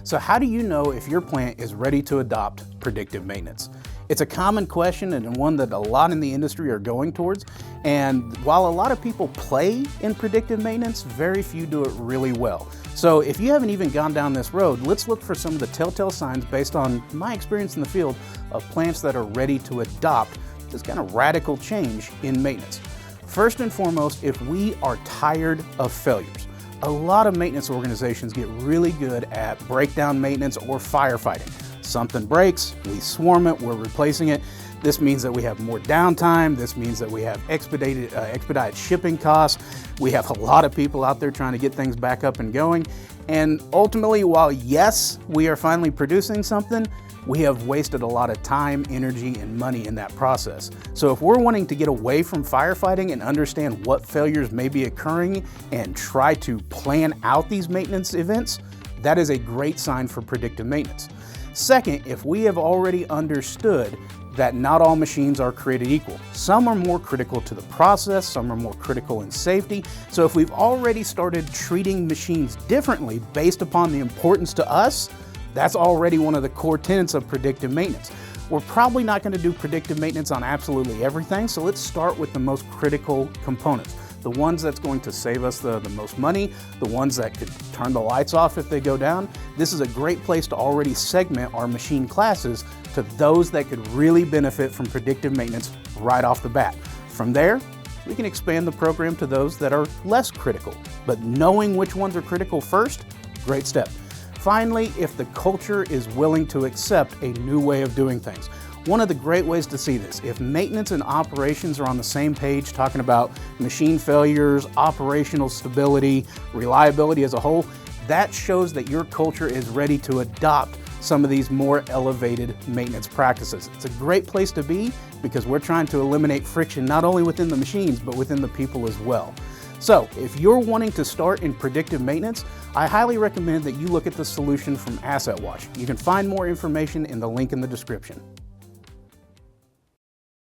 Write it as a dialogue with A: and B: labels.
A: So how do you know if your plant is ready to adopt predictive maintenance? It's a common question and one that a lot in the industry are going towards. And while a lot of people play in predictive maintenance, very few do it really well. So if you haven't even gone down this road, let's look for some of the telltale signs based on my experience in the field of plants that are ready to adopt this kind of radical change in maintenance. First and foremost, if we are tired of failures. A lot of maintenance organizations get really good at breakdown maintenance or firefighting. Something breaks, we swarm it, we're replacing it. This means that we have more downtime. This means that we have expedited shipping costs. We have a lot of people out there trying to get things back up and going. And ultimately, while yes, we are finally producing something, we have wasted a lot of time, energy, and money in that process. So if we're wanting to get away from firefighting and understand what failures may be occurring and try to plan out these maintenance events, that is a great sign for predictive maintenance. Second, if we have already understood that not all machines are created equal. Some are more critical to the process, some are more critical in safety. So if we've already started treating machines differently based upon the importance to us, that's already one of the core tenets of predictive maintenance. We're probably not going to do predictive maintenance on absolutely everything, so let's start with the most critical components. The ones that's going to save us the most money, the ones that could turn the lights off if they go down. This is a great place to already segment our machine classes to those that could really benefit from predictive maintenance right off the bat. From there, we can expand the program to those that are less critical. But knowing which ones are critical first, great step. Finally, if the culture is willing to accept a new way of doing things. One of the great ways to see this, if maintenance and operations are on the same page talking about machine failures, operational stability, reliability as a whole, that shows that your culture is ready to adopt some of these more elevated maintenance practices. It's a great place to be because we're trying to eliminate friction not only within the machines, but within the people as well. So if you're wanting to start in predictive maintenance, I highly recommend that you look at the solution from Asset Watch. You can find more information in the link in the description.